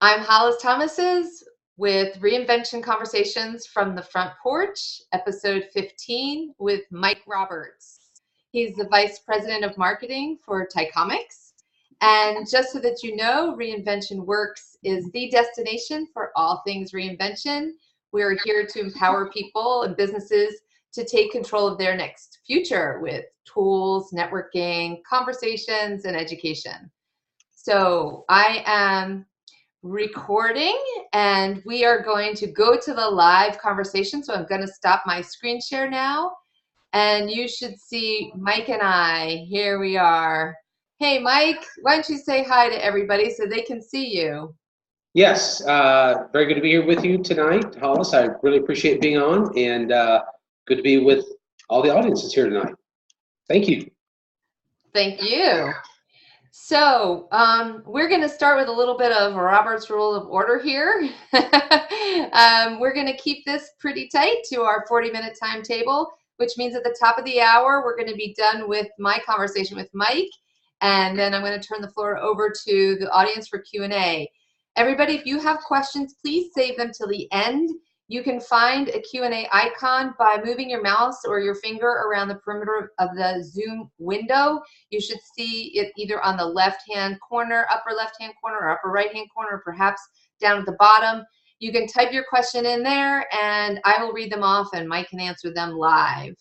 I'm Hollis Thomases with Reinvention Conversations from the Front Porch, episode 15 with Mike Roberts. He's the Vice President of Marketing for Tycomics. And just so that you know, Reinvention Works is the destination for all things reinvention. We're here to empower people and businesses to take control of their next future with tools, networking, conversations, and education. So I am recording and we are going to go to the live conversation. So I'm going to stop my screen share now and you should see Mike and I. Here we are. Hey, Mike, why don't you say hi to everybody so they can see you? Yes, very good to be here with you tonight, Hollis. I really appreciate being on, and good to be with all the audiences here tonight. Thank you. Thank you. So we're going to start with a little bit of Robert's Rule of Order here. We're going to keep this pretty tight to our 40-minute timetable, which means at the top of the hour, we're going to be done with my conversation with Mike, and then I'm going to turn the floor over to the audience for Q&A. Everybody, if you have questions, please save them till the end. You can find a Q&A icon by moving your mouse or your finger around the perimeter of the Zoom window. You should see it either on the left-hand corner, upper left-hand corner, or upper right-hand corner, or perhaps down at the bottom. You can type your question in there, and I will read them off, and Mike can answer them live.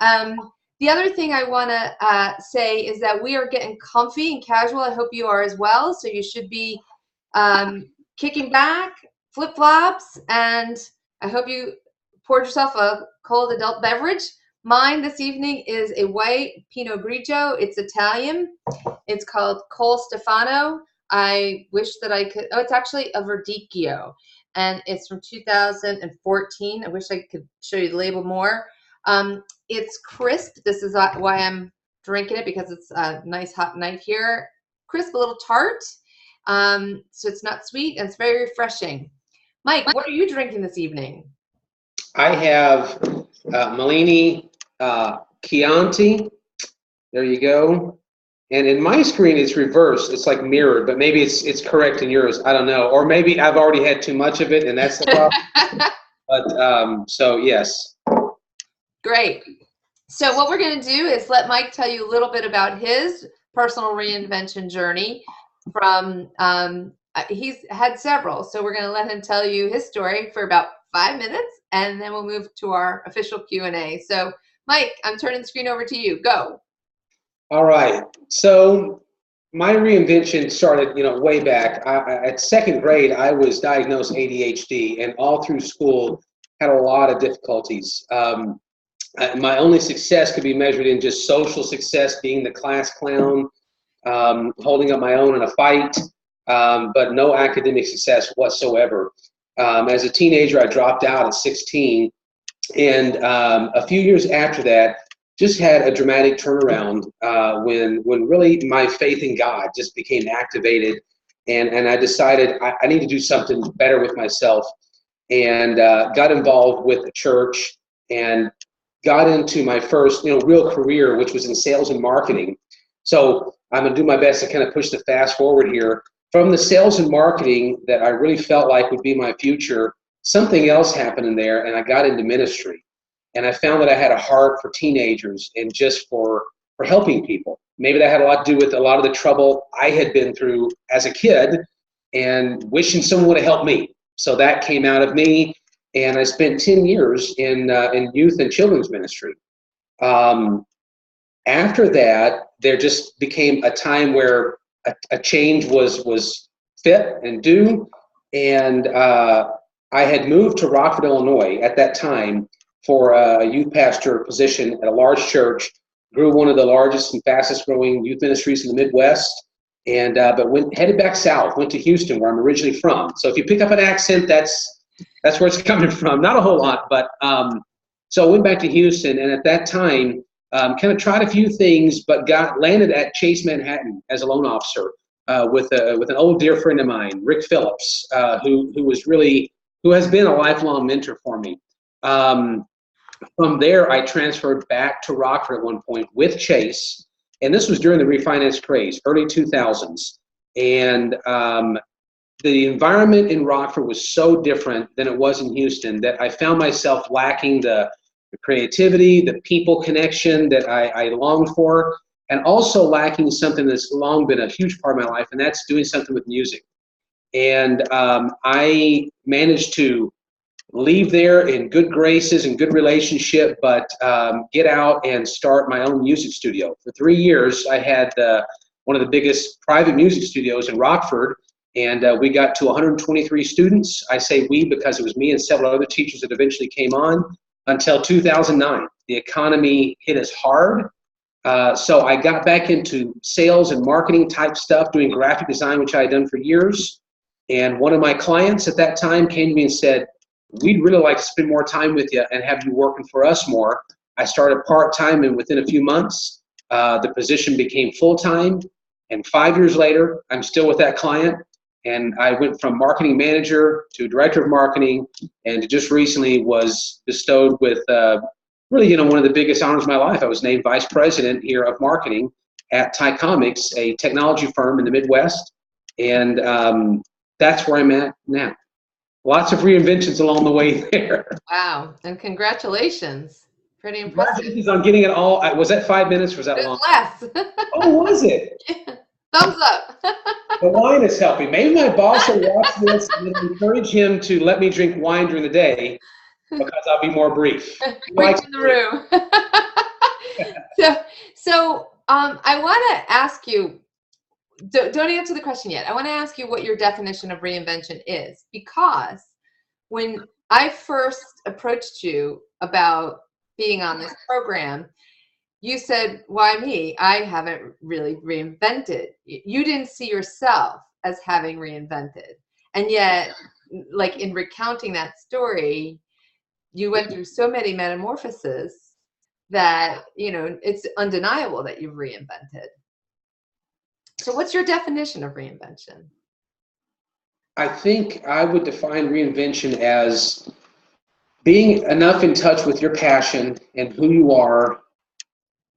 The other thing I want to say is that we are getting comfy and casual. I hope you are as well. So you should be kicking back, flip-flops, and I hope you poured yourself a cold adult beverage. Mine this evening is a white Pinot Grigio. It's Italian. It's called Col Stefano. I wish that I could, it's actually a Verdicchio, and it's from 2014. I wish I could show you the label more. It's crisp. This is why I'm drinking it, because it's a nice hot night here. Crisp, a little tart. So it's not sweet, and it's very refreshing. Mike, what are you drinking this evening? I have Malini Chianti. There you go. And in my screen, it's reversed. It's like mirrored, but maybe it's correct in yours. I don't know. Or maybe I've already had too much of it, and that's the problem. But so yes. Great. So what we're going to do is let Mike tell you a little bit about his personal reinvention journey. From he's had several, so we're going to let him tell you his story for about 5 minutes, and then we'll move to our official Q&A. So Mike, I'm turning the screen over to you. Go. All right. So my reinvention started, way back. At second grade, I was diagnosed ADHD, and all through school had a lot of difficulties. My only success could be measured in just social success, being the class clown, holding up my own in a fight, but no academic success whatsoever. As a teenager, I dropped out at 16, and a few years after that, just had a dramatic turnaround when really my faith in God just became activated, and I decided I need to do something better with myself, and got involved with the church and got into my first real career, which was in sales and marketing. So I'm going to do my best to kind of push the fast forward here. From the sales and marketing that I really felt like would be my future, something else happened in there, and I got into ministry. And I found that I had a heart for teenagers and just for helping people. Maybe that had a lot to do with a lot of the trouble I had been through as a kid and wishing someone would have helped me. So that came out of me, and I spent 10 years in youth and children's ministry. After that, there just became a time where a change was fit and due, and I had moved to Rockford, Illinois at that time for a youth pastor position at a large church, grew one of the largest and fastest growing youth ministries in the Midwest, and but headed back south, went to Houston, where I'm originally from. So if you pick up an accent, that's where it's coming from. Not a whole lot, but so I went back to Houston, and at that time, kind of tried a few things, but landed at Chase Manhattan as a loan officer with an old dear friend of mine, Rick Phillips, who has been a lifelong mentor for me. From there, I transferred back to Rockford at one point with Chase, and this was during the refinance craze, early 2000s. And the environment in Rockford was so different than it was in Houston that I found myself lacking the creativity, the people connection that I longed for, and also lacking something that's long been a huge part of my life, and that's doing something with music. And I managed to leave there in good graces and good relationship, but get out and start my own music studio. For 3 years, I had one of the biggest private music studios in Rockford, and we got to 123 students. I say we because it was me and several other teachers that eventually came on until 2009. The economy hit us hard. So I got back into sales and marketing type stuff, doing graphic design, which I had done for years. And one of my clients at that time came to me and said, we'd really like to spend more time with you and have you working for us more. I started part-time, and within a few months, the position became full-time. And 5 years later, I'm still with that client. And I went from marketing manager to director of marketing, and just recently was bestowed with really, one of the biggest honors of my life. I was named vice president here of marketing at Ty Comics, a technology firm in the Midwest. And that's where I'm at now. Lots of reinventions along the way there. Wow, and congratulations. Pretty impressive. Congratulations on getting it all. Was that 5 minutes or was that long? Less. Oh, was it? Yeah. Thumbs up. The wine is helping. Maybe my boss will watch this and encourage him to let me drink wine during the day because I'll be more brief. Quick in the room. So I want to ask you, don't answer the question yet. I want to ask you what your definition of reinvention is, because when I first approached you about being on this program, you said, why me? I haven't really reinvented. You didn't see yourself as having reinvented. And yet, like in recounting that story, you went through so many metamorphoses that, it's undeniable that you've reinvented. So what's your definition of reinvention? I think I would define reinvention as being enough in touch with your passion and who you are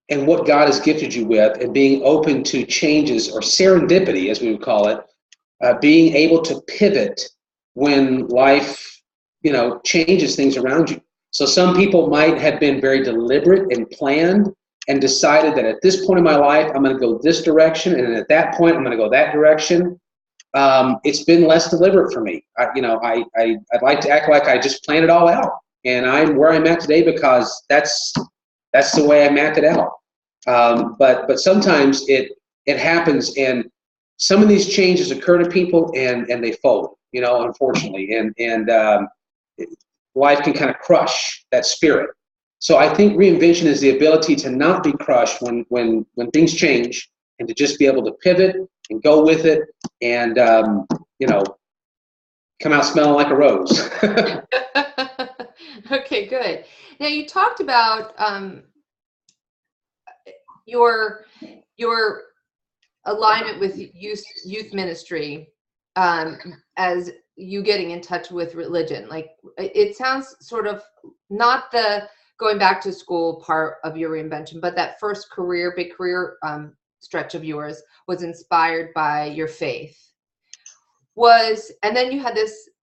and what God has gifted you with, and being open to changes, or serendipity, as we would call it, being able to pivot when life, changes things around you. So some people might have been very deliberate and planned and decided that at this point in my life, I'm going to go this direction, and at that point, I'm going to go that direction. It's been less deliberate for me. I'd like to act like I just planned it all out, and I'm where I'm at today because that's the way I mapped it out. But sometimes it happens, and some of these changes occur to people, and they fold, unfortunately, and life can kind of crush that spirit. So I think reinvention is the ability to not be crushed when things change, and to just be able to pivot and go with it, and come out smelling like a rose. Okay, good. Now you talked about your alignment with youth ministry as you getting in touch with religion. Like, it sounds sort of not the going back to school part of your reinvention, but that first big career stretch of yours was inspired by your faith. And then you had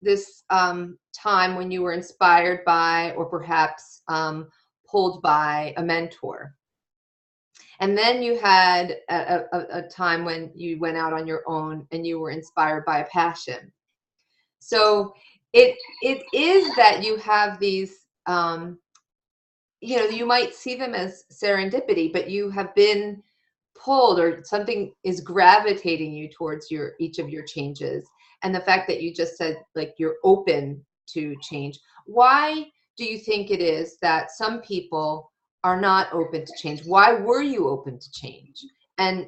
this time when you were inspired by, or perhaps pulled by, a mentor. And then you had a time when you went out on your own and you were inspired by a passion. So it is that you have these, you might see them as serendipity, but you have been pulled, or something is gravitating you towards each of your changes. And the fact that you just said, like, you're open to change. Why do you think it is that some people are not open to change? Why were you open to change? And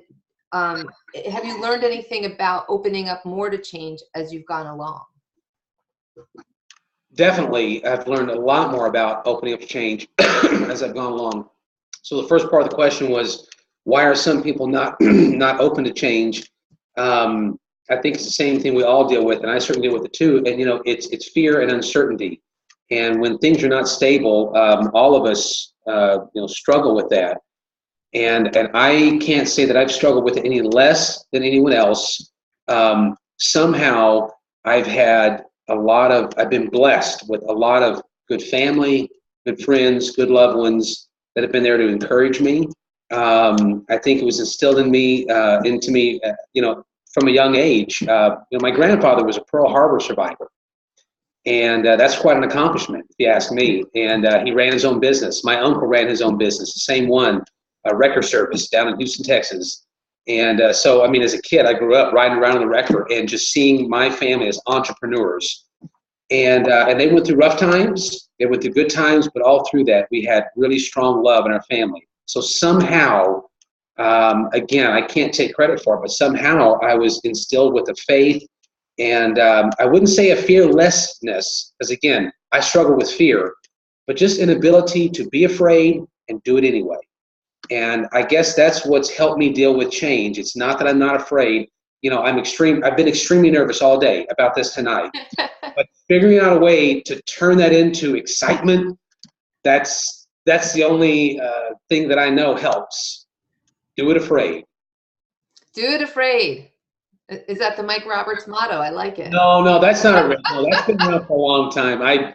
have you learned anything about opening up more to change as you've gone along? Definitely, I've learned a lot more about opening up to change as I've gone along. So the first part of the question was, why are some people not open to change? I think it's the same thing we all deal with, and I certainly deal with it too. And it's fear and uncertainty. And when things are not stable, all of us struggle with that. And I can't say that I've struggled with it any less than anyone else. Somehow I've been blessed with a lot of good family, good friends, good loved ones that have been there to encourage me. I think it was instilled into me, from a young age. My grandfather was a Pearl Harbor survivor, and that's quite an accomplishment, if you ask me. And he ran his own business. My uncle ran his own business, the same one, a wrecker service down in Houston, Texas. And so, I mean, as a kid, I grew up riding around in the wrecker and just seeing my family as entrepreneurs. And they went through rough times, they went through good times, but all through that, we had really strong love in our family. So somehow, again, I can't take credit for it, but somehow I was instilled with a faith, and I wouldn't say a fearlessness, because again, I struggle with fear, but just an ability to be afraid and do it anyway. And I guess that's what's helped me deal with change. It's not that I'm not afraid. I've been extremely nervous all day about this tonight. But figuring out a way to turn that into excitement, that's the only thing that I know helps. Do it afraid. Do it afraid. Is that the Mike Roberts motto? I like it. No, that's not original. That's been around for a long time. I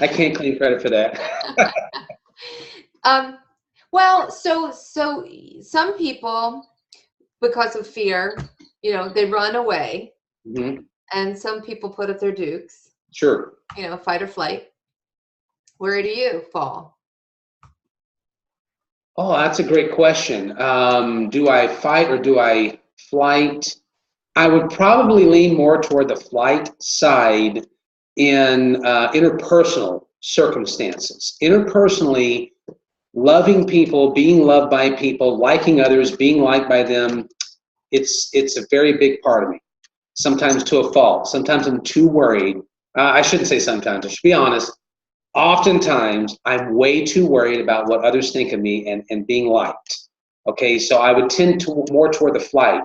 can't claim credit for that. Well, so some people, because of fear, they run away. Mm-hmm. And some people put up their dukes. Sure. Fight or flight. Where do you fall? Oh, that's a great question. Do I fight or do I flight? I would probably lean more toward the flight side in interpersonal circumstances. Interpersonally, loving people, being loved by people, liking others, being liked by them, it's a very big part of me. Sometimes to a fault. Sometimes I'm too worried. I shouldn't say sometimes. I should be honest. Oftentimes, I'm way too worried about what others think of me and being liked. Okay, so I would tend to more toward the flight.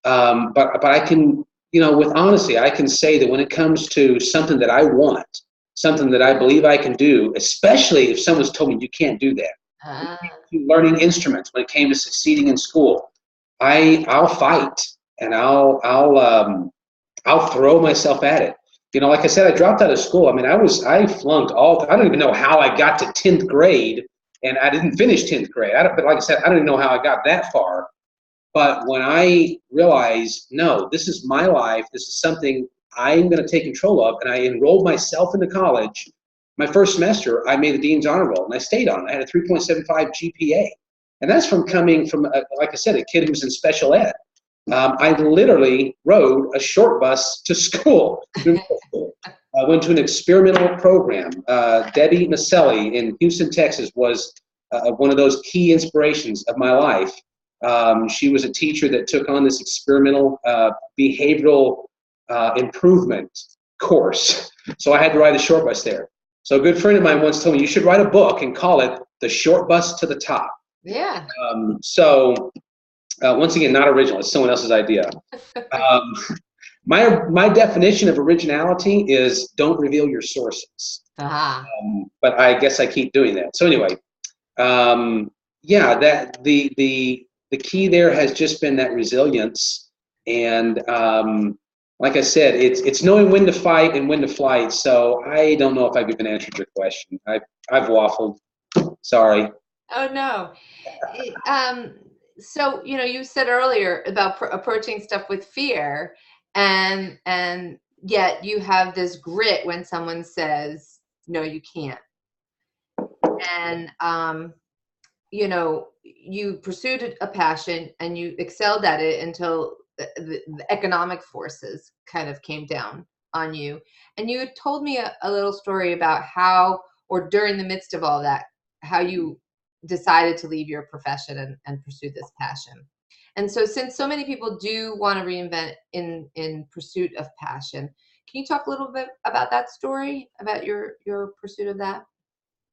But I can, with honesty, I can say that when it comes to something that I want, something that I believe I can do, especially if someone's told me you can't do that. Learning instruments, when it came to succeeding in school, I'll fight and I'll throw myself at it. Like I said, I dropped out of school. I mean, I flunked I don't even know how I got to 10th grade, and I didn't finish 10th grade. But like I said, I don't even know how I got that far. But when I realized, no, this is my life, this is something I'm going to take control of, and I enrolled myself into college, my first semester, I made the Dean's Honor Roll, and I stayed on it. I had a 3.75 GPA. And that's from coming from, like I said, a kid who was in special ed. I literally rode a short bus to school. I went to an experimental program. Debbie Maselli in Houston, Texas was one of those key inspirations of my life. She was a teacher that took on this experimental behavioral improvement course. So I had to ride the short bus there. So a good friend of mine once told me, you should write a book and call it The Short Bus to the Top. Yeah. Once again, not original. It's someone else's idea. My definition of originality is don't reveal your sources. But I guess I keep doing that. So anyway, that the key there has just been that resilience, and like I said, it's knowing when to fight and when to flight. So I don't know if I've even answered your question. I've waffled. Sorry. Oh no. So you said earlier about approaching stuff with fear, and yet you have this grit when someone says no, you can't. And you pursued a passion and you excelled at it until the economic forces kind of came down on you. And you had told me a little story about how, or during the midst of all that, how you decided to leave your profession and pursue this passion. And so since so many people do want to reinvent in pursuit of passion, can you talk a little bit about that story, about your pursuit of that?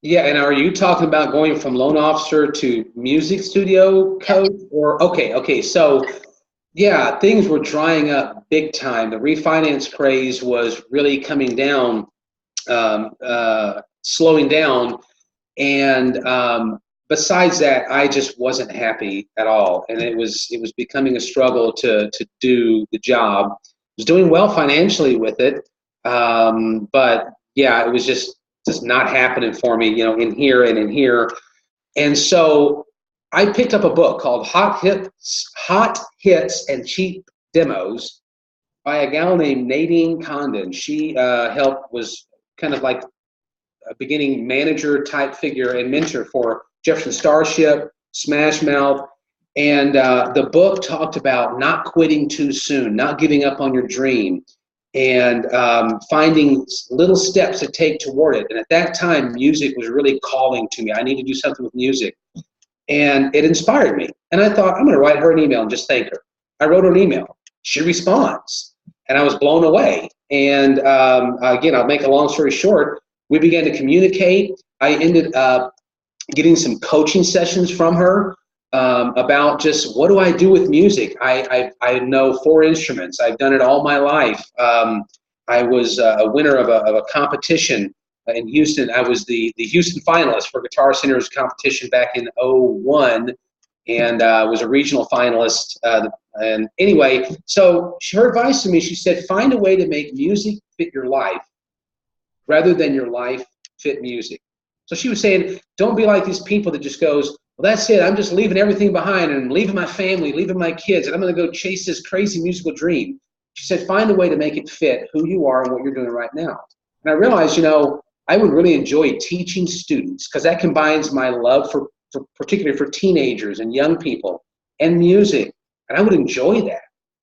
Yeah, and are you talking about going from loan officer to music studio coach? Or okay. So yeah, things were drying up big time. The refinance craze was really coming down, slowing down. And besides that, I just wasn't happy at all. And it was becoming a struggle to do the job. Was doing well financially with it, but yeah, it was just not happening for me, in here and in here. And so I picked up a book called Hot Hits and Cheap Demos by a gal named Nadine Condon. She was kind of like a beginning manager type figure and mentor for Jefferson Starship, Smash Mouth. And the book talked about not quitting too soon, not giving up on your dream, and finding little steps to take toward it. And at that time, music was really calling to me. I need to do something with music. And it inspired me. And I thought, I'm going to write her an email and just thank her. I wrote her an email. She responds. And I was blown away. And again, I'll make a long story short. We began to communicate. I ended up getting some coaching sessions from her about just what do I do with music. I know 4 instruments. I've done it all my life. I was a winner of a competition in Houston. I was the Houston finalist for Guitar Center's competition back in '01, and was a regional finalist. And anyway, so her advice to me, she said, find a way to make music fit your life rather than your life fit music. So she was saying, don't be like these people that just goes, well, that's it. I'm just leaving everything behind and leaving my family, leaving my kids, and I'm going to go chase this crazy musical dream. She said, find a way to make it fit who you are and what you're doing right now. And I realized, I would really enjoy teaching students because that combines my love for particularly for teenagers and young people and music. And I would enjoy that.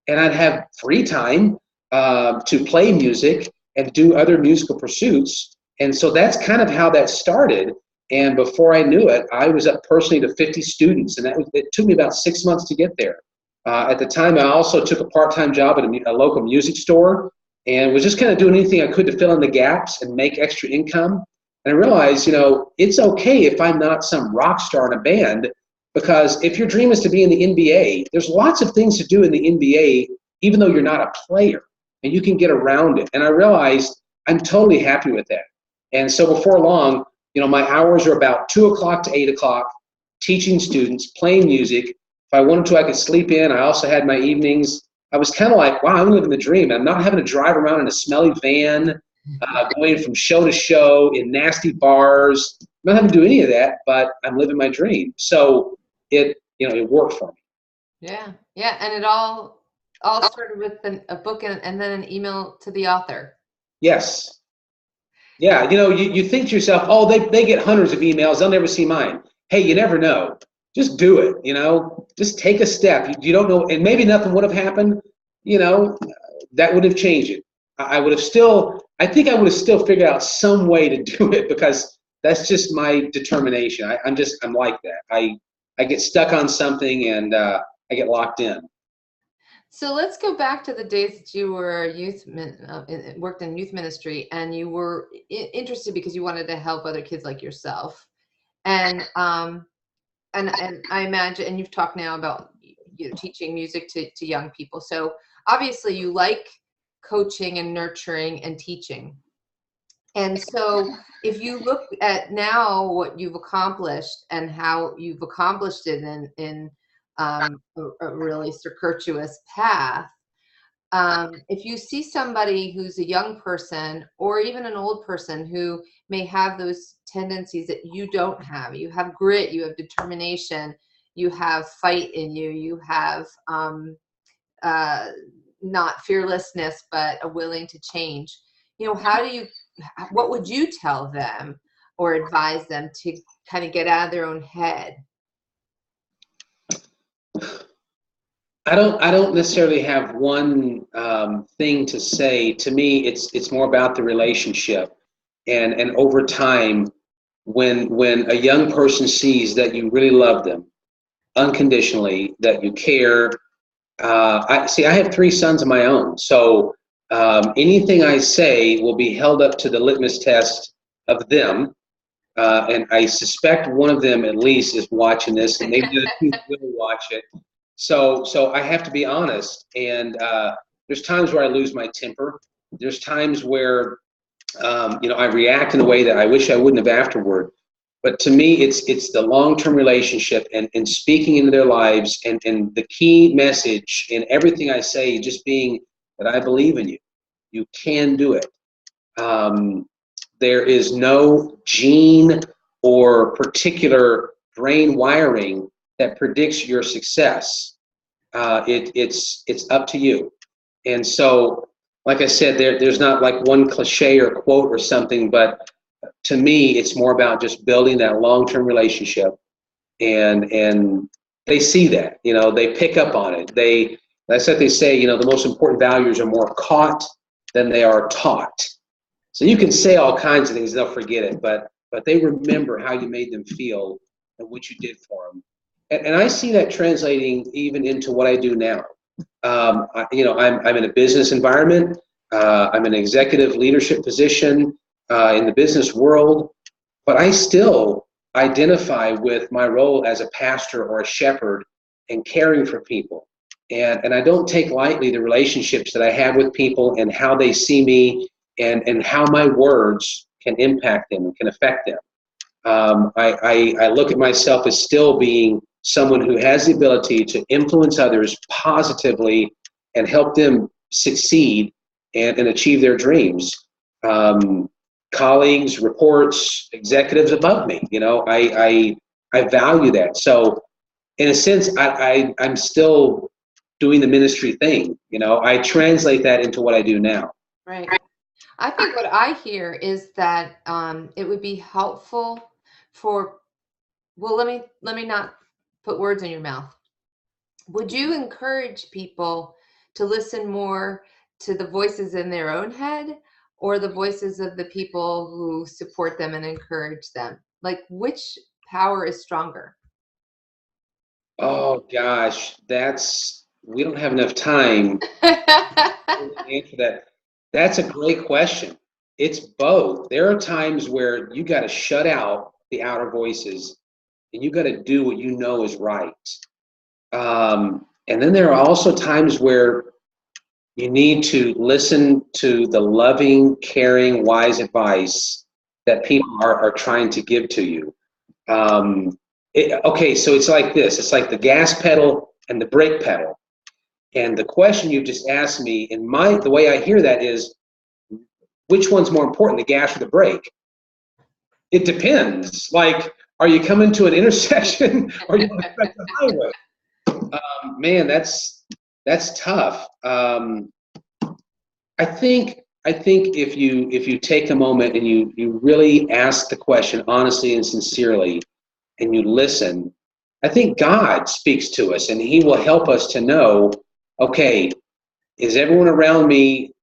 And I'd have free time to play music and do other musical pursuits. And so that's kind of how that started. And before I knew it, I was up personally to 50 students. And it took me about 6 months to get there. At the time, I also took a part-time job at a local music store and was just kind of doing anything I could to fill in the gaps and make extra income. And I realized, it's okay if I'm not some rock star in a band, because if your dream is to be in the NBA, there's lots of things to do in the NBA, even though you're not a player, and you can get around it. And I realized I'm totally happy with that. And so before long, my hours are about 2 o'clock to 8 o'clock, teaching students, playing music. If I wanted to, I could sleep in. I also had my evenings. I was kind of like, wow, I'm living the dream. I'm not having to drive around in a smelly van, going from show to show in nasty bars. I'm not having to do any of that, but I'm living my dream. So it worked for me. Yeah. And it all started with a book and then an email to the author. Yes. Yeah. You think to yourself, oh, they get hundreds of emails. They'll never see mine. Hey, you never know. Just do it, just take a step. You don't know, and maybe nothing would have happened, that would have changed it. I think I would have still figured out some way to do it, because that's just my determination. I'm like that. I get stuck on something and I get locked in. So let's go back to the days that you were worked in youth ministry, and you were interested because you wanted to help other kids like yourself. And I imagine, and you've talked now about teaching music to young people. So obviously you like coaching and nurturing and teaching. And so if you look at now what you've accomplished and how you've accomplished it in a really circuitous path, if you see somebody who's a young person or even an old person who may have those tendencies that you don't have, you have grit, you have determination, you have fight in you, you have not fearlessness, but a willing to change. What would you tell them or advise them to kind of get out of their own head? I don't necessarily have one thing to say. To me, it's more about the relationship, and over time, when a young person sees that you really love them unconditionally, that you care. I have 3 sons of my own, so anything I say will be held up to the litmus test of them, and I suspect one of them at least is watching this, and maybe the other 2 will watch it. So I have to be honest, and there's times where I lose my temper. There's times where I react in a way that I wish I wouldn't have afterward. But to me, it's the long-term relationship and speaking into their lives, and the key message in everything I say, just being that I believe in you. You can do it. There is no gene or particular brain wiring that predicts your success. It's up to you. And so, like I said, there's not like one cliche or quote or something, but to me, it's more about just building that long-term relationship. And they see that, they pick up on it. That's what they say, the most important values are more caught than they are taught. So you can say all kinds of things, they'll forget it, but they remember how you made them feel and what you did for them. And I see that translating even into what I do now. I'm in a business environment. I'm in an executive leadership position in the business world, but I still identify with my role as a pastor or a shepherd and caring for people. And I don't take lightly the relationships that I have with people and how they see me and how my words can impact them and can affect them. I look at myself as still being someone who has the ability to influence others positively and help them succeed and achieve their dreams. Colleagues, reports, executives above me, I value that. So in a sense, I'm still doing the ministry thing. I translate that into what I do now. Right. I think what I hear is that it would be helpful for, well, let me not put words in your mouth. Would you encourage people to listen more to the voices in their own head or the voices of the people who support them and encourage them? Like, which power is stronger? Oh gosh, we don't have enough time to answer that. That's a great question. It's both. There are times where you got to shut out the outer voices and you got to do what you know is right. And then there are also times where you need to listen to the loving, caring, wise advice that people are trying to give to you. Okay, so it's like this. It's like the gas pedal and the brake pedal. And the question you just asked me, the way I hear that is, which one's more important, the gas or the brake? It depends. Like, are you coming to an intersection or you want to affect the highway? Man, that's tough. I think if you take a moment and you really ask the question honestly and sincerely, and you listen, I think God speaks to us, and He will help us to know, okay, is everyone around me?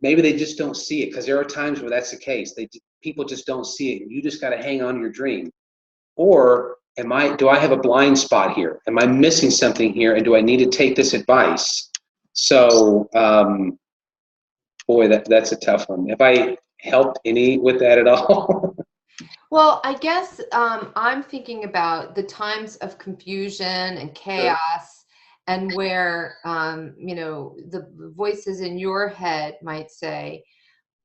Maybe they just don't see it, because there are times where that's the case. People just don't see it, and you just got to hang on to your dream. Or do I have a blind spot here? Am I missing something here? And do I need to take this advice? So, boy, that's a tough one. Have I helped any with that at all? Well, I guess I'm thinking about the times of confusion and chaos, and where the voices in your head might say,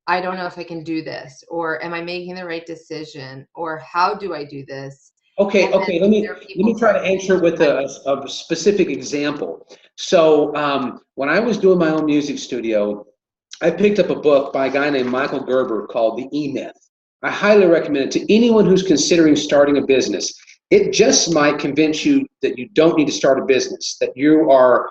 I don't know if I can do this, or am I making the right decision, or how do I do this? Okay. Let me try to answer with a specific example. So when I was doing my own music studio, I picked up a book by a guy named Michael Gerber called The EMyth. I highly recommend it to anyone who's considering starting a business. It just might convince you that you don't need to start a business, that you are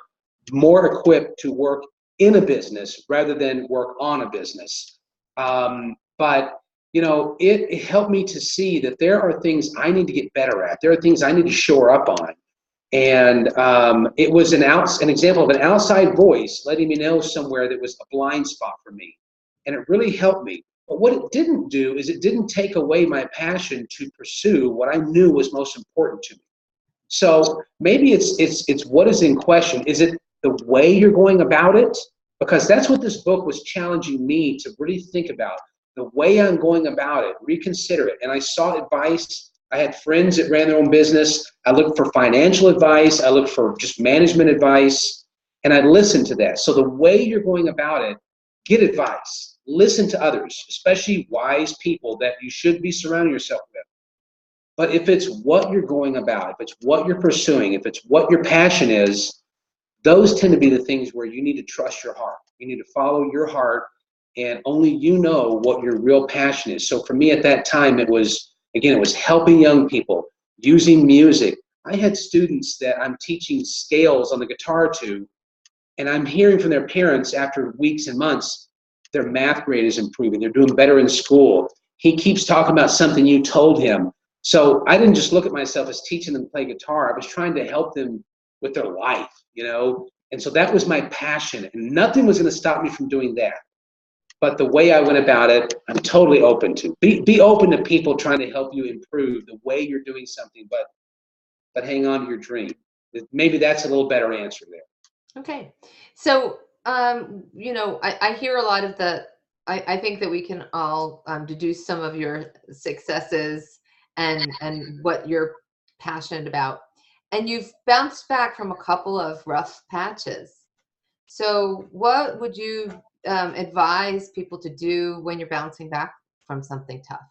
more equipped to work in a business rather than work on a business. But it helped me to see that there are things I need to get better at. There are things I need to shore up on. And it was an example of an outside voice letting me know somewhere that was a blind spot for me. And it really helped me. But what it didn't do is it didn't take away my passion to pursue what I knew was most important to me. So maybe it's what is in question. Is it the way you're going about it? Because that's what this book was challenging me to really think about. The way I'm going about it, reconsider it. And I sought advice. I had friends that ran their own business. I looked for financial advice. I looked for just management advice. And I listened to that. So the way you're going about it, get advice. Listen to others, especially wise people that you should be surrounding yourself with. But if it's what you're going about, if it's what you're pursuing, if it's what your passion is, those tend to be the things where you need to trust your heart. You need to follow your heart, and only you know what your real passion is. So for me at that time, it was helping young people, using music. I had students that I'm teaching scales on the guitar to, and I'm hearing from their parents after weeks and months, their math grade is improving. They're doing better in school. He keeps talking about something you told him. So I didn't just look at myself as teaching them to play guitar. I was trying to help them with their life, And so that was my passion, and nothing was going to stop me from doing that. But the way I went about it, I'm totally open to. Be open to people trying to help you improve the way you're doing something, but hang on to your dream. Maybe that's a little better answer there. Okay. So, I hear a lot of I think that we can all deduce some of your successes and what you're passionate about. And you've bounced back from a couple of rough patches. So what would you advise people to do when you're bouncing back from something tough?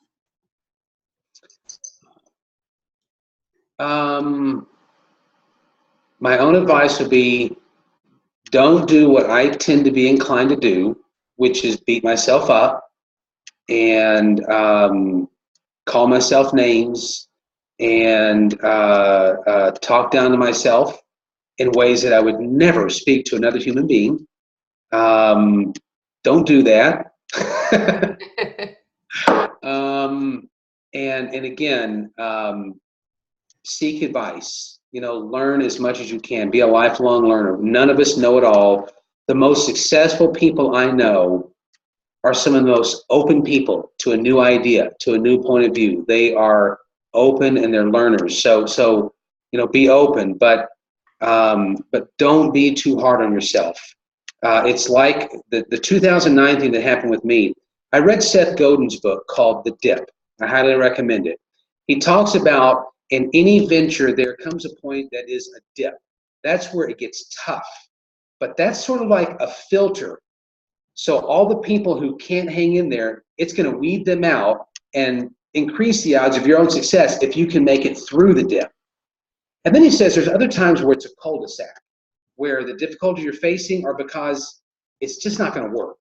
My own advice would be, don't do what I tend to be inclined to do, which is beat myself up and call myself names and talk down to myself in ways that I would never speak to another human being. Don't do that. And again, seek advice. Learn as much as you can. Be a lifelong learner. None of us know it all. The most successful people I know are some of the most open people to a new idea, to a new point of view. They are open and they're learners. So be open, but don't be too hard on yourself. It's like the 2009 thing that happened with me. I read Seth Godin's book called The Dip. I highly recommend it. He talks about in any venture, there comes a point that is a dip. That's where it gets tough. But that's sort of like a filter. So all the people who can't hang in there, it's going to weed them out and increase the odds of your own success if you can make it through the dip. And then he says there's other times where it's a cul-de-sac, where the difficulties you're facing are because it's just not going to work.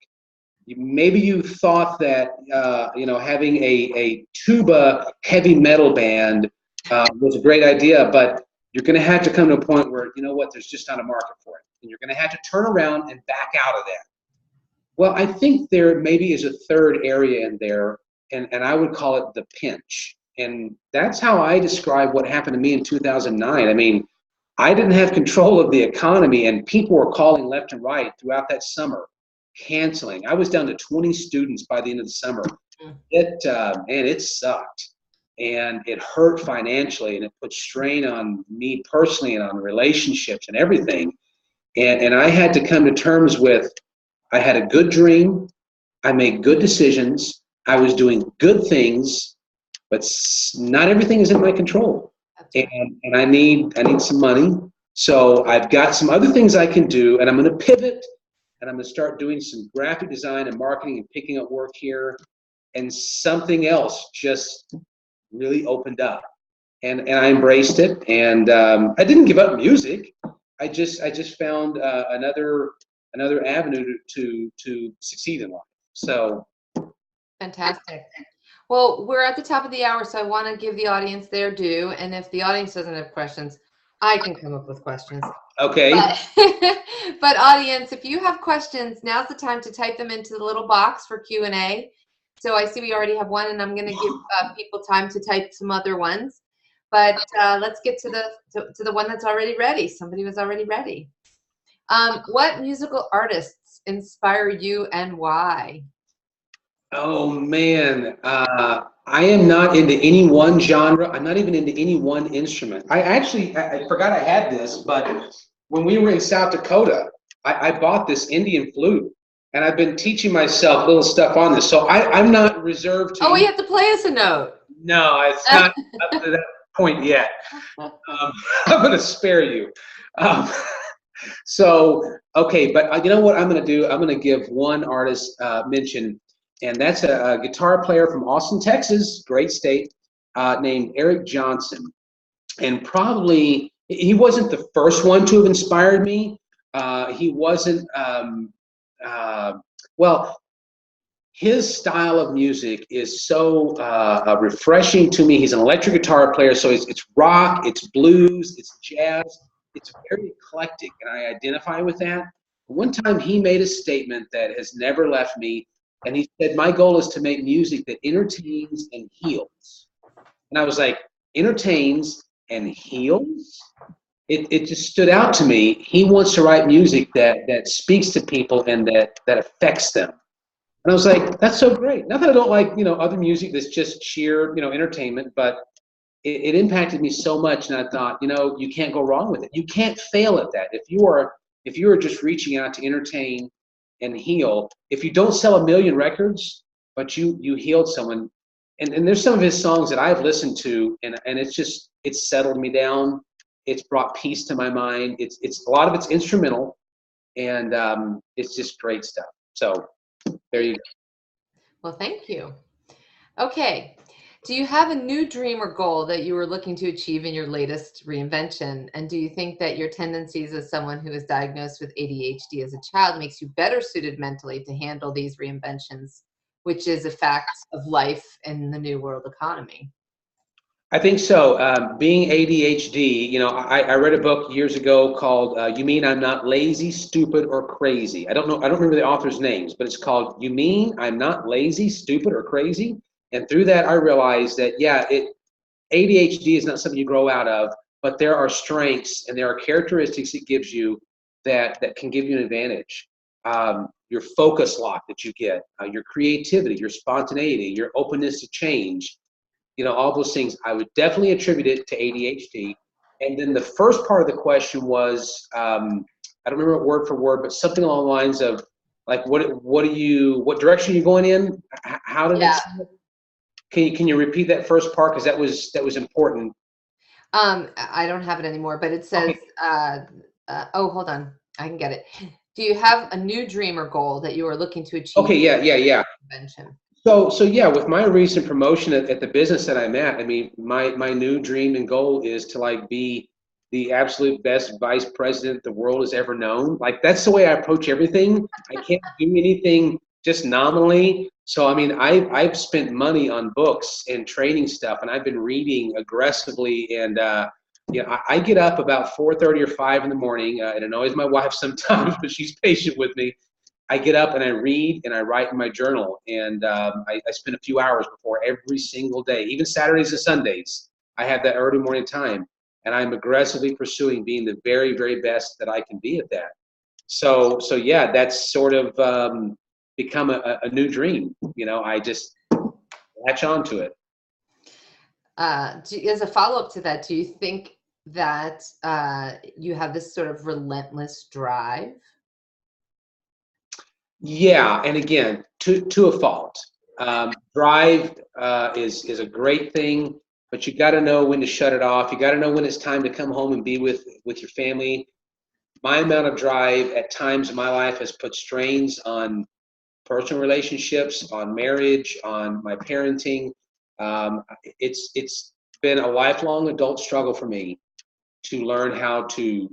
Maybe you thought that having a tuba heavy metal band was a great idea, but you're going to have to come to a point where, there's just not a market for it. And you're going to have to turn around and back out of that. Well, I think there maybe is a third area in there, and I would call it the pinch. And that's how I describe what happened to me in 2009. I mean, I didn't have control of the economy, and people were calling left and right throughout that summer, canceling. I was down to 20 students by the end of the summer. It sucked. And it hurt financially, and it put strain on me personally and on relationships and everything. And I had to come to terms with, I had a good dream, I made good decisions, I was doing good things, but not everything is in my control. And I need some money. So I've got some other things I can do, and I'm going to pivot, and I'm going to start doing some graphic design and marketing and picking up work here. And something else just really opened up, and I embraced it. And I didn't give up music. I just found another avenue to succeed in life. So fantastic. Well, we're at the top of the hour, so I want to give the audience their due. And if the audience doesn't have questions, I can come up with questions. Okay. But audience, if you have questions, now's the time to type them into the little box for Q&A. So I see we already have one, and I'm going to give people time to type some other ones. But let's get to the one that's already ready. Somebody was already ready. What musical artists inspire you and why? Oh, man. I am not into any one genre. I'm not even into any one instrument. I forgot I had this, but when we were in South Dakota, I bought this Indian flute. And I've been teaching myself little stuff on this. So I'm not reserved to... Oh, you have to play us a note. No, it's not up to that point yet. I'm going to spare you. Okay, but you know what I'm going to do? I'm going to give one artist mention, and that's a guitar player from Austin, Texas, great state, named Eric Johnson. And probably, he wasn't the first one to have inspired me. He wasn't... well, his style of music is so refreshing to me. He's an electric guitar player, so it's rock, it's blues, it's jazz. It's very eclectic, and I identify with that. One time he made a statement that has never left me, and he said, "My goal is to make music that entertains and heals." And I was like, entertains and heals? It just stood out to me. He wants to write music that speaks to people and that affects them. And I was like, that's so great. Not that I don't like, other music that's just sheer, entertainment, but it impacted me so much. And I thought, you can't go wrong with it. You can't fail at that. If you are just reaching out to entertain and heal, if you don't sell 1 million records, but you healed someone, and there's some of his songs that I've listened to, and it's settled me down. It's brought peace to my mind. It's a lot of it's instrumental, and it's just great stuff. So there you go. Well, thank you. Okay. Do you have a new dream or goal that you were looking to achieve in your latest reinvention? And do you think that your tendencies as someone who is diagnosed with ADHD as a child makes you better suited mentally to handle these reinventions, which is a fact of life in the new world economy? I think so. Being ADHD, I read a book years ago called "You Mean I'm Not Lazy, Stupid, or Crazy." I don't remember the author's names, but it's called "You Mean I'm Not Lazy, Stupid, or Crazy." And through that, I realized that ADHD is not something you grow out of, but there are strengths and there are characteristics it gives you that can give you an advantage. Your focus lock that you get, your creativity, your spontaneity, your openness to change. All those things, I would definitely attribute it to ADHD. And then the first part of the question was, I don't remember it word for word, but something along the lines of, like, what direction are you going in? How did Yeah. Can you repeat that first part? Because that was important. I don't have it anymore, but it says, Okay. oh, hold on. I can get it. Do you have a new dream or goal that you are looking to achieve? Okay, yeah. Reinvention? So yeah, with my recent promotion at the business that I'm at, I mean, my new dream and goal is to be the absolute best vice president the world has ever known. Like, that's the way I approach everything. I can't do anything just nominally. So I mean, I've spent money on books and training stuff, and I've been reading aggressively. And I get up about 4:30 or 5 in the morning. It annoys my wife sometimes, but she's patient with me. I get up and I read and I write in my journal, and I spend a few hours before every single day, even Saturdays and Sundays. I have that early morning time, and I'm aggressively pursuing being the very, very best that I can be at that. So yeah, that's sort of become a new dream. I just latch on to it. As a follow-up to that, do you think that you have this sort of relentless drive? Yeah, and again, to a fault. Drive is a great thing, but you got to know when to shut it off. You got to know when it's time to come home and be with your family. My amount of drive at times in my life has put strains on personal relationships, on marriage, on my parenting. It's been a lifelong adult struggle for me to learn how to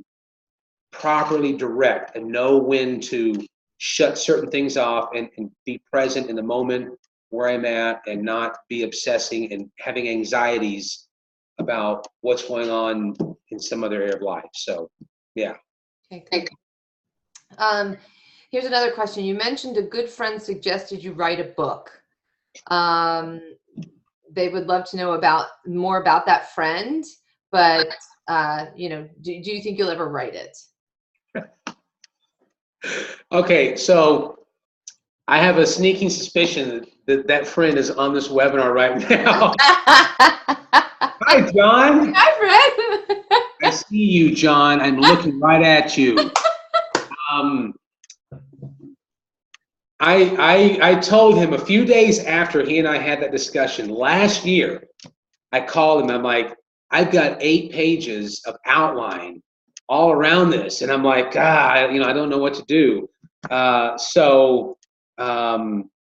properly direct and know when to shut certain things off and be present in the moment where I'm at, and not be obsessing and having anxieties about what's going on in some other area of life. So yeah. Okay, great. Here's another question. You mentioned a good friend suggested you write a book. They would love to know more about that friend, but do you think you'll ever write it? Okay, so I have a sneaking suspicion that friend is on this webinar right now. Hi, John. Hi, Fred. I see you, John. I'm looking right at you. I told him a few days after he and I had that discussion last year, I called him. I'm like, I've got 8 pages of outline all around this, and I'm like, God, I don't know what to do.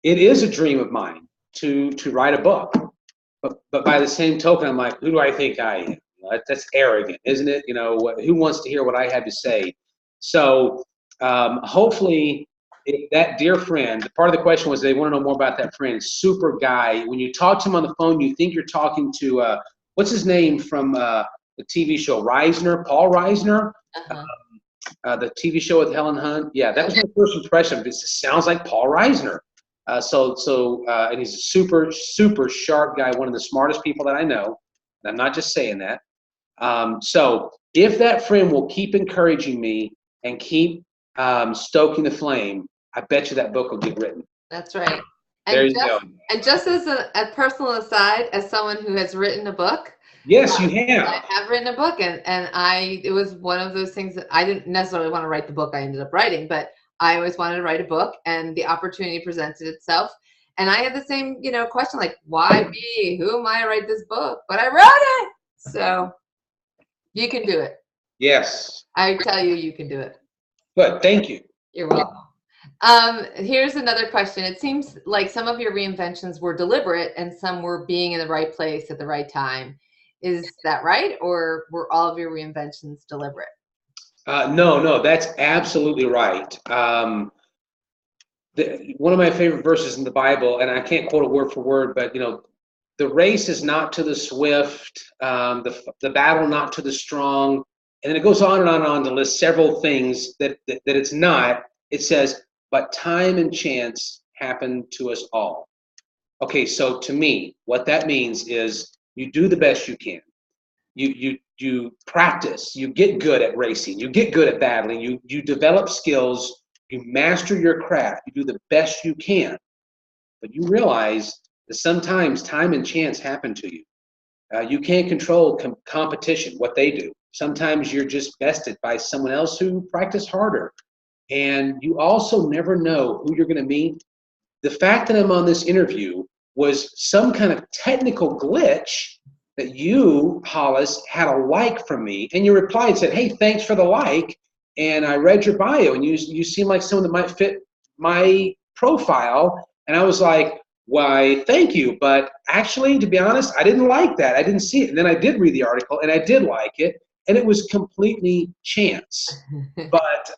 It is a dream of mine to write a book, but by the same token, I'm like, who do I think I am? That's arrogant, isn't it? Who wants to hear what I have to say? So hopefully, if that dear friend, part of the question was they want to know more about that friend, super guy. When you talk to him on the phone, you think you're talking to, what's his name from the TV show, Reisner, Paul Reisner? Uh-huh. The TV show with Helen Hunt. Yeah, that was my first impression. It sounds like Paul Reisner. And he's a super, super sharp guy, one of the smartest people that I know. And I'm not just saying that. So if that friend will keep encouraging me and keep stoking the flame, I bet you that book will get written. That's right. There you go. And just as a personal aside, as someone who has written a book, yes, you have. I have written a book, and it was one of those things that I didn't necessarily want to write the book I ended up writing, but I always wanted to write a book, and the opportunity presented itself. And I had the same, question, like, why me? Who am I to write this book? But I wrote it. So you can do it. Yes. I tell you, you can do it. Good. Thank you. You're welcome. Here's another question. It seems like some of your reinventions were deliberate and some were being in the right place at the right time. Is that right? Or were all of your reinventions deliberate? No, that's absolutely right. One of my favorite verses in the Bible, and I can't quote it word for word, but the race is not to the swift, the battle not to the strong, and then it goes on and on and on to list several things that it's not. It says, but time and chance happen to us all. Okay, so to me, what that means is you do the best you can. You practice, you get good at racing, you get good at battling, you develop skills, you master your craft, you do the best you can. But you realize that sometimes time and chance happen to you. You can't control competition, what they do. Sometimes you're just bested by someone else who practiced harder. And you also never know who you're going to meet. The fact that I'm on this interview was some kind of technical glitch that you, Hollis, had a like from me, and you replied and said, hey, thanks for the like, and I read your bio, and you seem like someone that might fit my profile, and I was like, why, thank you, but actually, to be honest, I didn't like that. I didn't see it, and then I did read the article, and I did like it, and it was completely chance. But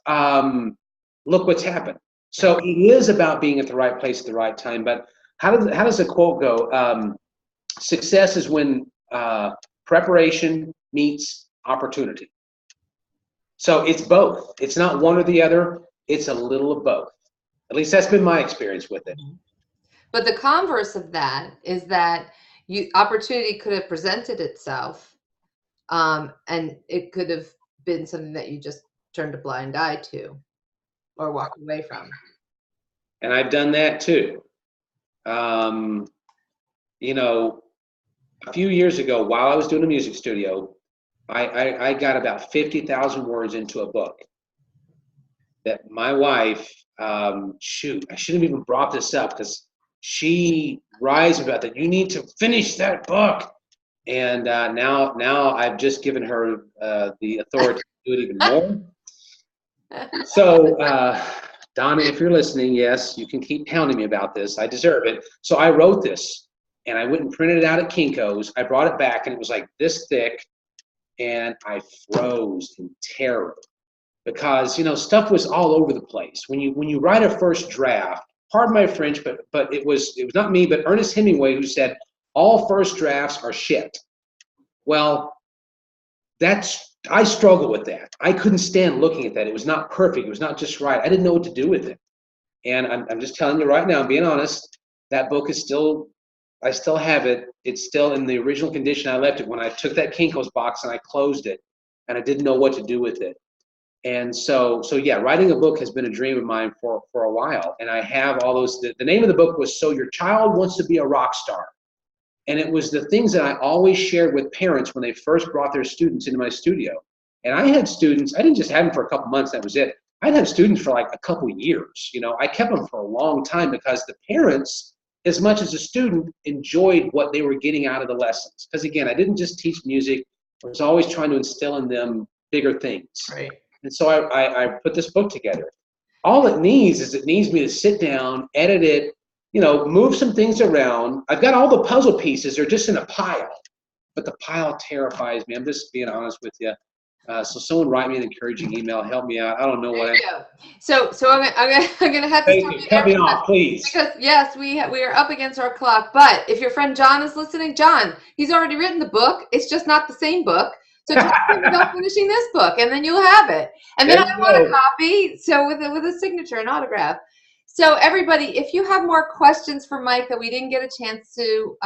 look what's happened. So it is about being at the right place at the right time, but how does the quote go? Success is when preparation meets opportunity. So it's both. It's not one or the other. It's a little of both. At least that's been my experience with it. But the converse of that is that opportunity could have presented itself, and it could have been something that you just turned a blind eye to or walked away from. And I've done that too. A few years ago, while I was doing a music studio, I got about 50,000 words into a book that my wife, I shouldn't have even brought this up because she writes about that. You need to finish that book. And now I've just given her the authority to do it even more. So, Donna, if you're listening, yes, you can keep pounding me about this. I deserve it. So I wrote this. And I went and printed it out at Kinko's. I brought it back, and it was like this thick, and I froze in terror because stuff was all over the place. When you write a first draft, pardon my French, but it was not me, but Ernest Hemingway who said all first drafts are shit. Well, I struggle with that. I couldn't stand looking at that. It was not perfect. It was not just right. I didn't know what to do with it. And I'm just telling you right now, being honest, that book is still. I still have it. It's still in the original condition I left it when I took that Kinko's box and I closed it, and I didn't know what to do with it. And so yeah, writing a book has been a dream of mine for a while. And I have all those. The name of the book was So Your Child Wants to Be a Rock Star. And it was the things that I always shared with parents when they first brought their students into my studio. And I had students. I didn't just have them for a couple months. That was it. I'd have students for like a couple years. I kept them for a long time because the parents, as much as a student, enjoyed what they were getting out of the lessons. Because again, I didn't just teach music. I was always trying to instill in them bigger things. Right. And so I put this book together. All it needs me to sit down, edit it, move some things around. I've got all the puzzle pieces. They're just in a pile. But the pile terrifies me. I'm just being honest with you. So someone write me an encouraging email, help me out. I don't know what. So I'm gonna have to Thank stop you. you Cut there me off, please. because yes, we are up against our clock. But if your friend John is listening, John, he's already written the book. It's just not the same book. So talk to him about finishing this book, and then you'll have it. And then There I you want a go. copy, so with a signature and autograph. So everybody, if you have more questions for Mike that we didn't get a chance to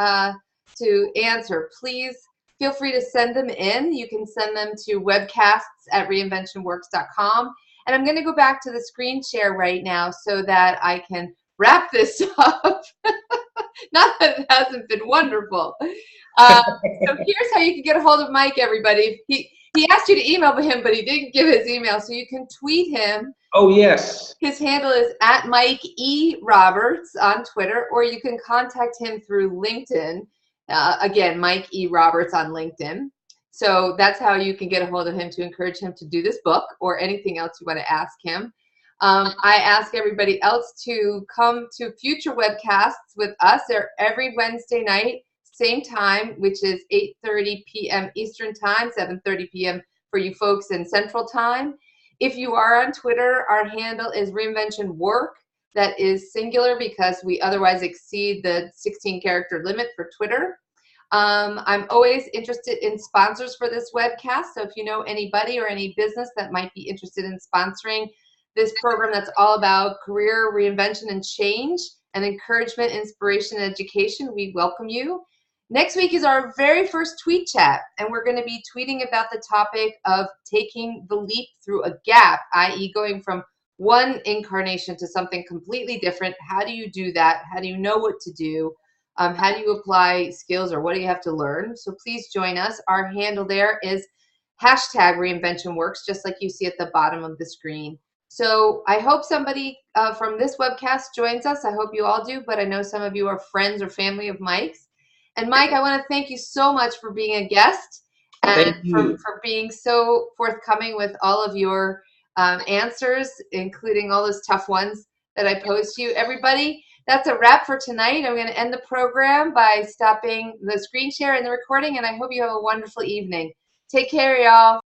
answer, please feel free to send them in. You can send them to webcasts@reinventionworks.com. And I'm going to go back to the screen share right now so that I can wrap this up. Not that it hasn't been wonderful. So here's how you can get a hold of Mike, everybody. He asked you to email him, but he didn't give his email. So you can tweet him. Oh, yes. His handle is @Mike E. Roberts on Twitter, or you can contact him through LinkedIn. Again, Mike E. Roberts on LinkedIn. So that's how you can get a hold of him to encourage him to do this book or anything else you want to ask him. I ask everybody else to come to future webcasts with us. They're every Wednesday night, same time, which is 8:30 p.m. Eastern Time, 7:30 p.m. for you folks in Central Time. If you are on Twitter, our handle is Reinvention Work. That is singular because we otherwise exceed the 16-character limit for Twitter. I'm always interested in sponsors for this webcast. So if you know anybody or any business that might be interested in sponsoring this program that's all about career reinvention and change and encouragement, inspiration, and education, we welcome you. Next week is our very first tweet chat, and we're going to be tweeting about the topic of taking the leap through a gap, i.e. going from one incarnation to something completely different. How do you do that? How do you know what to do? How do you apply skills, or what do you have to learn? So please join us. Our handle there is #ReinventionWorks, just like you see at the bottom of the screen. So I hope somebody from this webcast joins us. I hope you all do, but I know some of you are friends or family of Mike's. And Mike, I want to thank you so much for being a guest and for being so forthcoming with all of your answers, including all those tough ones that I posed to you. Everybody, that's a wrap for tonight. I'm going to end the program by stopping the screen share and the recording, and I hope you have a wonderful evening. Take care, y'all.